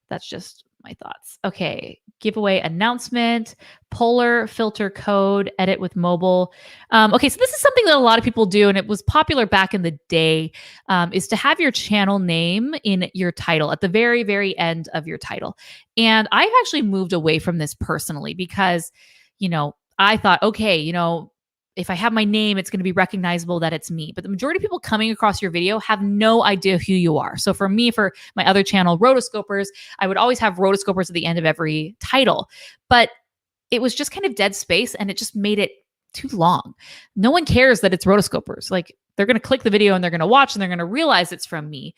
that's just my thoughts. Okay. Giveaway announcement, polar filter code, edit with mobile. Okay. So this is something that a lot of people do, and it was popular back in the day, is to have your channel name in your title at the very, very end of your title. And I've actually moved away from this personally because, I thought, okay, if I have my name, it's going to be recognizable that it's me. But the majority of people coming across your video have no idea who you are. So for me, for my other channel, Rotoscopers, I would always have Rotoscopers at the end of every title. But it was just kind of dead space, and it just made it too long. No one cares that it's Rotoscopers. Like, they're going to click the video and they're going to watch and they're going to realize it's from me.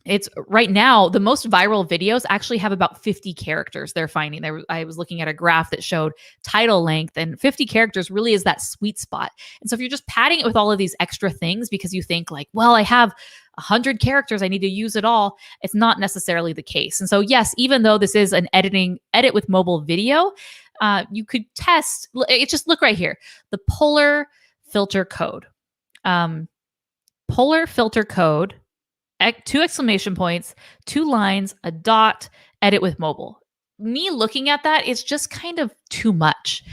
It's right now, the most viral videos actually have about 50 characters they're finding. I was looking at a graph that showed title length, and 50 characters really is that sweet spot. And so if you're just padding it with all of these extra things because you think like, well, I have 100 characters, I need to use it all. It's not necessarily the case. And so, yes, even though this is an edit with mobile video, you could test. Just look right here, the polar filter code. Polar filter code, 2 exclamation points, 2 lines, a dot, edit with mobile. Me looking at that, it's just kind of too much.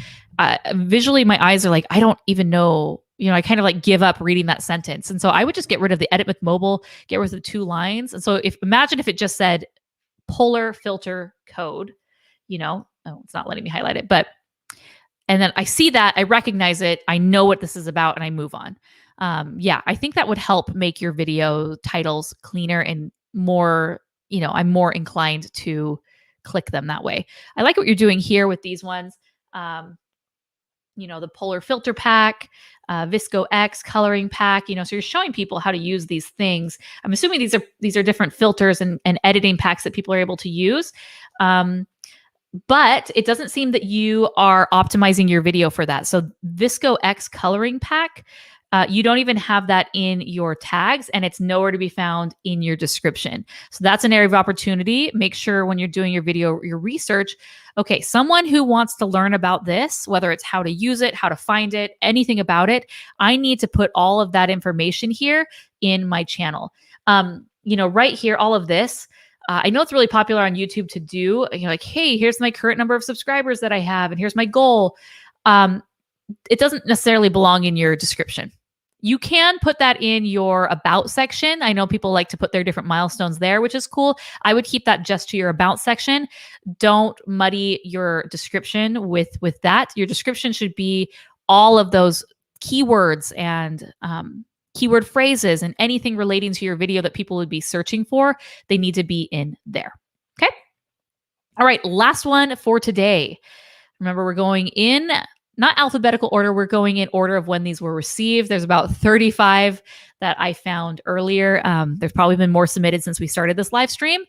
Visually, my eyes are like, I don't even know. I kind of like give up reading that sentence. And so I would just get rid of the edit with mobile, get rid of the 2 lines. And so imagine if it just said polar filter code, oh, it's not letting me highlight it, and then I see that, I recognize it, I know what this is about, and I move on. I think that would help make your video titles cleaner and more, I'm more inclined to click them that way. I like what you're doing here with these ones. The Polar Filter Pack, Visco X coloring pack, so you're showing people how to use these things. I'm assuming these are different filters and editing packs that people are able to use. But it doesn't seem that you are optimizing your video for that. So Visco X coloring pack, you don't even have that in your tags, and it's nowhere to be found in your description. So that's an area of opportunity. Make sure when you're doing your video, your research, okay, someone who wants to learn about this, whether it's how to use it, how to find it, anything about it, I need to put all of that information here in my channel. Right here, all of this, I know it's really popular on YouTube to do, like, hey, here's my current number of subscribers that I have, and here's my goal. It doesn't necessarily belong in your description. You can put that in your about section. I know people like to put their different milestones there, which is cool. I would keep that just to your about section. Don't muddy your description with that. Your description should be all of those keywords and keyword phrases and anything relating to your video that people would be searching for. They need to be in there. Okay. All right. Last one for today. Remember, we're going in not alphabetical order. We're going in order of when these were received. There's about 35 that I found earlier. There's probably been more submitted since we started this live stream.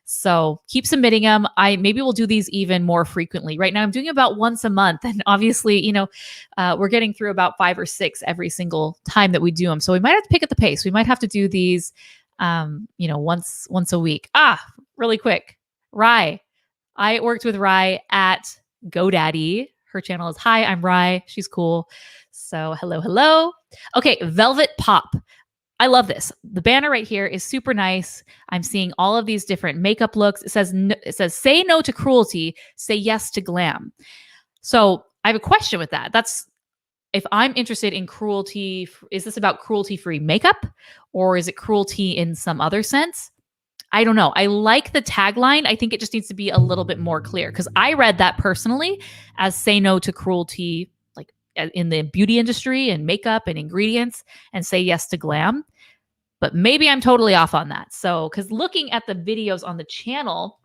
So keep submitting them. Maybe we'll do these even more frequently. Right now I'm doing about once a month. And obviously, we're getting through about 5 or 6 every single time that we do them. So we might have to pick up the pace. We might have to do these, once a week. Really quick. Rye. I worked with Rye at GoDaddy. Her channel is Hi, I'm Rye. She's cool. So hello. Okay, Velvet Pop. I love this. The banner right here is super nice. I'm seeing all of these different makeup looks. It says, say no to cruelty, say yes to glam. So I have a question with that. That's if I'm interested in cruelty, is this about cruelty-free makeup or is it cruelty in some other sense? I don't know. I like the tagline. I think it just needs to be a little bit more clear because I read that personally as say no to cruelty, like in the beauty industry and makeup and ingredients, and say yes to glam. But maybe I'm totally off on that. So, because looking at the videos on the channel,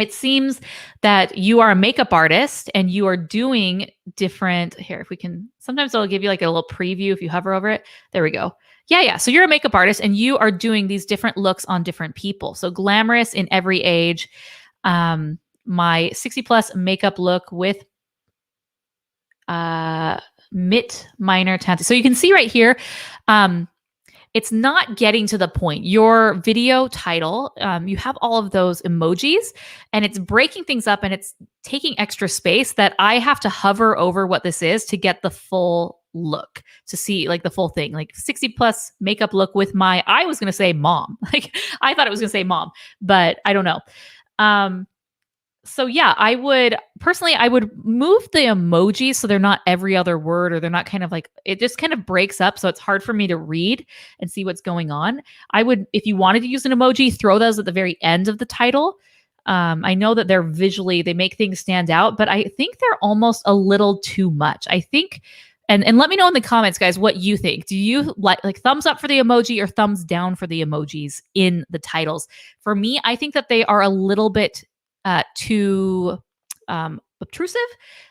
it seems that you are a makeup artist and you are doing different, here, if we can, sometimes it'll give you like a little preview if you hover over it. There we go. Yeah. So you're a makeup artist and you are doing these different looks on different people. So glamorous in every age. My 60 plus makeup look with Mitt Minor Tante. So you can see right here, it's not getting to the point. Your video title, you have all of those emojis and it's breaking things up and it's taking extra space that I have to hover over what this is to get the full look, to see like the full thing, like 60 plus makeup look with my, I was going to say mom. Like I thought it was going to say mom, but I don't know. So yeah, I would move the emojis so they're not every other word or they're not kind of like, it just kind of breaks up. So it's hard for me to read and see what's going on. I would, if you wanted to use an emoji, throw those at the very end of the title. I know that they're visually, they make things stand out, but I think they're almost a little too much. I think, and let me know in the comments, guys, what you think. Do you like thumbs up for the emoji or thumbs down for the emojis in the titles? For me, I think that they are a little bit too obtrusive.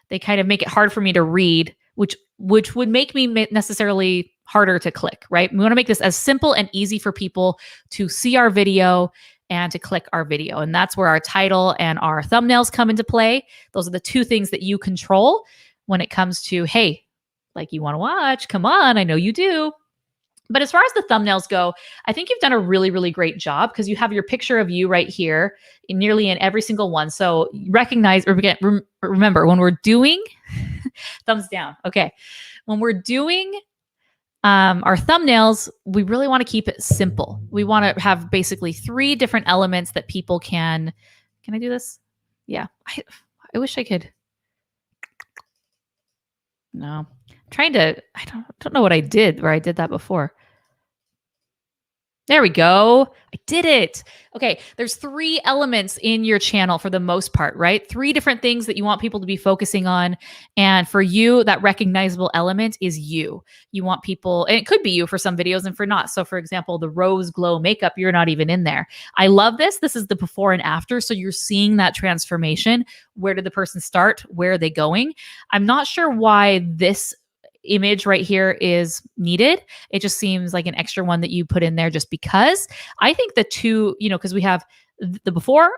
They kind of make it hard for me to read, which would make me necessarily harder to click, right? We want to make this as simple and easy for people to see our video and to click our video. And that's where our title and our thumbnails come into play. Those are the two things that you control when it comes to, hey, like you want to watch, come on, I know you do. But as far as the thumbnails go, I think you've done a really, really great job because you have your picture of you right here nearly in every single one. So recognize or remember when we're doing thumbs down. Okay. When we're doing our thumbnails, we really want to keep it simple. We want to have basically 3 different elements that people can I do this? Yeah. I wish I could. No. I'm trying to I don't know what I did where I did that before. There we go. I did it. Okay, there's 3 elements in your channel for the most part, right? 3 different things that you want people to be focusing on. And for you, that recognizable element is you. You want people, and it could be you for some videos and for not. So for example, the rose glow makeup, you're not even in there. I love this. This is the before and after. So you're seeing that transformation. Where did the person start? Where are they going? I'm not sure why this image right here is needed. It just seems like an extra one that you put in there just because. I think the 2, because we have the before,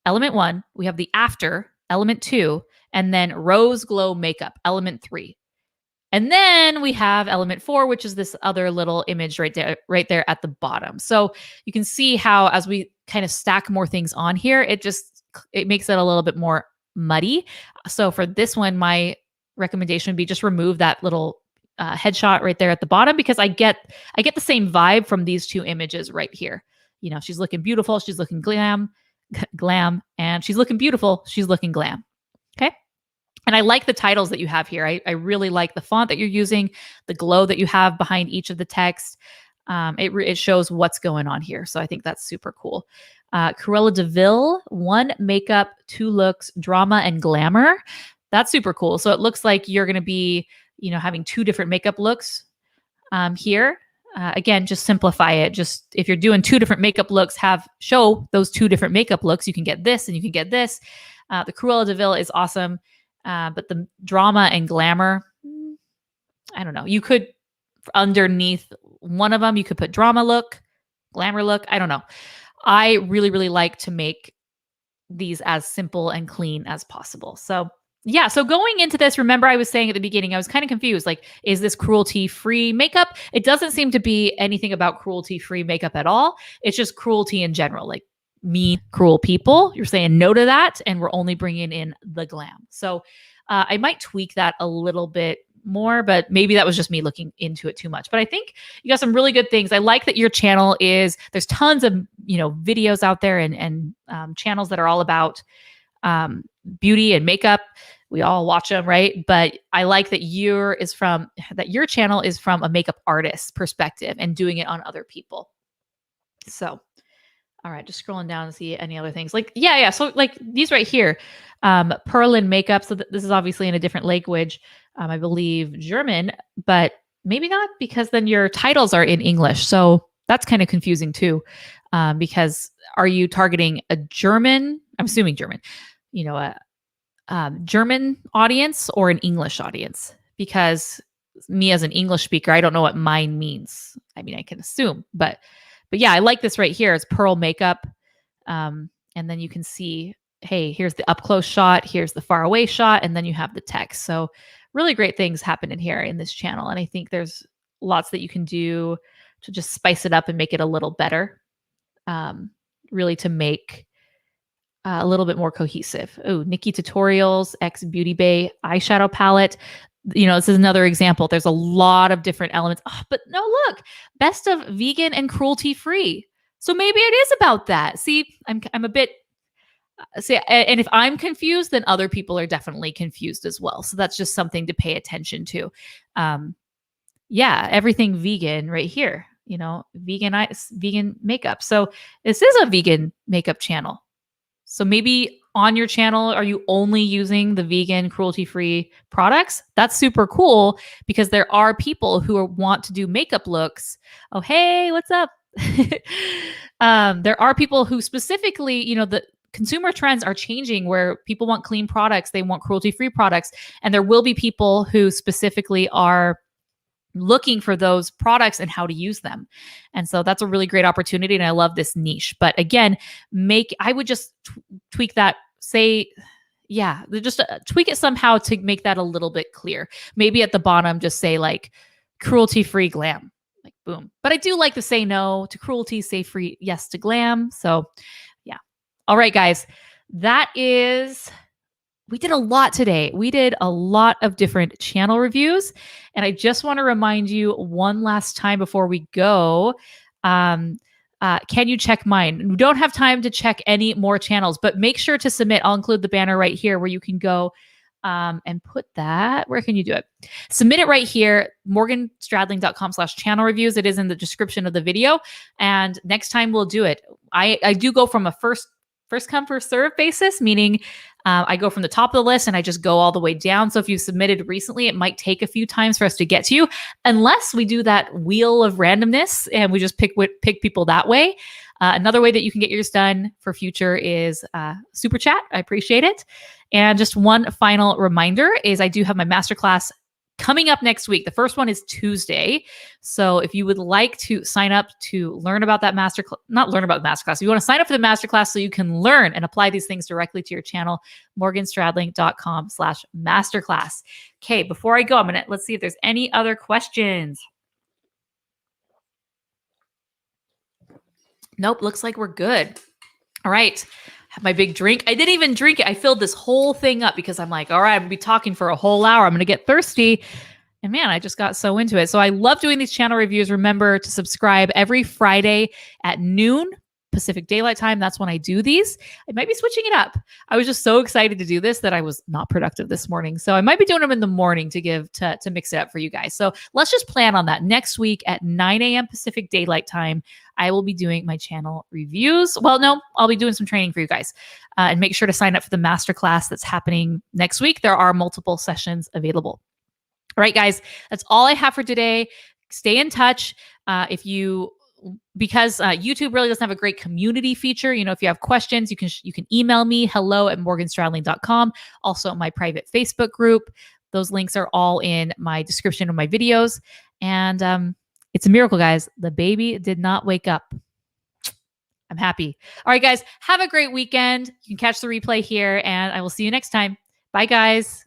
element 1, we have the after, element 2, and then rose glow makeup, element 3. And then we have element 4, which is this other little image right there at the bottom. So you can see how as we kind of stack more things on here, it makes it a little bit more muddy. So for this one, my recommendation would be just remove that little headshot right there at the bottom because I get the same vibe from these 2 images right here. She's looking beautiful, she's looking glam, and she's looking beautiful, she's looking glam. Okay. And I like the titles that you have here. I really like the font that you're using, the glow that you have behind each of the text. It shows what's going on here. So I think that's super cool. Cruella de Vil, 1 makeup, 2 looks, drama, and glamour. That's super cool. So it looks like you're going to be, having 2 different makeup looks here. Again, just simplify it. Just if you're doing 2 different makeup looks, show those 2 different makeup looks. You can get this and you can get this. The Cruella de Vil is awesome. But the drama and glamour, I don't know. You could, underneath one of them, you could put drama look, glamour look. I don't know. I really, really like to make these as simple and clean as possible. So yeah. So going into this, remember I was saying at the beginning, I was kind of confused. Like, is this cruelty-free makeup? It doesn't seem to be anything about cruelty-free makeup at all. It's just cruelty in general, like mean, cruel people. You're saying no to that. And we're only bringing in the glam. So I might tweak that a little bit more, but maybe that was just me looking into it too much. But I think you got some really good things. I like that your channel there's tons of, videos out there and channels that are all about beauty and makeup. We all watch them, right? But I like that your channel is from a makeup artist perspective and doing it on other people. So, all right, just scrolling down to see any other things. Like, yeah. So like these right here, Perlin makeup. So this is obviously in a different language, I believe German, but maybe not because then your titles are in English. So that's kind of confusing too, because are you targeting a German? I'm assuming German. German audience or an English audience, because me as an English speaker, I don't know what mine means. I mean, I can assume, but yeah, I like this right here. It's pearl makeup. And then you can see, hey, here's the up close shot. Here's the far away shot. And then you have the text. So really great things happen in here in this channel. And I think there's lots that you can do to just spice it up and make it a little better. Really to make a little bit more cohesive. Oh, Nikki Tutorials, X Beauty Bay eyeshadow palette. This is another example. There's a lot of different elements. Oh, but no, look, best of vegan and cruelty free. So maybe it is about that. See, I'm a bit. See, and if I'm confused, then other people are definitely confused as well. So that's just something to pay attention to. Yeah, everything vegan right here. Vegan makeup. So this is a vegan makeup channel. So maybe on your channel, are you only using the vegan cruelty-free products? That's super cool because there are people who want to do makeup looks. Oh, hey, what's up? There are people who specifically, the consumer trends are changing where people want clean products. They want cruelty-free products. And there will be people who specifically are looking for those products and how to use them. And so that's a really great opportunity. And I love this niche. But again, I would just tweak that, just tweak it somehow to make that a little bit clear. Maybe at the bottom, just say like cruelty-free glam, like Boom. But I do like to say no to cruelty, say free yes to glam. So yeah. All right, guys. We did a lot today. We did a lot of different channel reviews. And I just want to remind you one last time before we go. Can you check mine? We don't have time to check any more channels, but make sure to submit. I'll include the banner right here where you can go and put that. Where can you do it? Submit it right here, morganstradling.com/channel reviews. It is in the description of the video. And next time we'll do it. I do go from a first come, first serve basis, meaning I go from the top of the list and I just go all the way down. So if you submitted recently, it might take a few times for us to get to you, unless we do that wheel of randomness and we just pick people that way. Another way that you can get yours done for future is super chat. I appreciate it. And just one final reminder is I do have my masterclass coming up next week. The first one is Tuesday. So if you would like to sign up to learn about that masterclass, not learn about the masterclass, you want to sign up for the masterclass so you can learn and apply these things directly to your channel, morganstradling.com/masterclass. Okay, before I go, let's see if there's any other questions. Nope, looks like we're good. All right. Have my big drink. I didn't even drink it. I filled this whole thing up because I'm like, all right, I'm going to be talking for a whole hour. I'm going to get thirsty. And man, I just got so into it. So I love doing these channel reviews. Remember to subscribe every Friday at noon Pacific Daylight Time. That's when I do these. I might be switching it up. I was just so excited to do this that I was not productive this morning. So I might be doing them in the morning to mix it up for you guys. So let's just plan on that. Next week at 9 a.m. Pacific Daylight Time, I will be doing my channel reviews. Well, no, I'll be doing some training for you guys. And make sure to sign up for the masterclass that's happening next week. There are multiple sessions available. All right, guys, that's all I have for today. Stay in touch. Because YouTube really doesn't have a great community feature. If you have questions, you can email me, hello@morganstradling.com. Also my private Facebook group. Those links are all in my description of my videos. And it's a miracle, guys. The baby did not wake up. I'm happy. All right, guys, have a great weekend. You can catch the replay here, and I will see you next time. Bye, guys.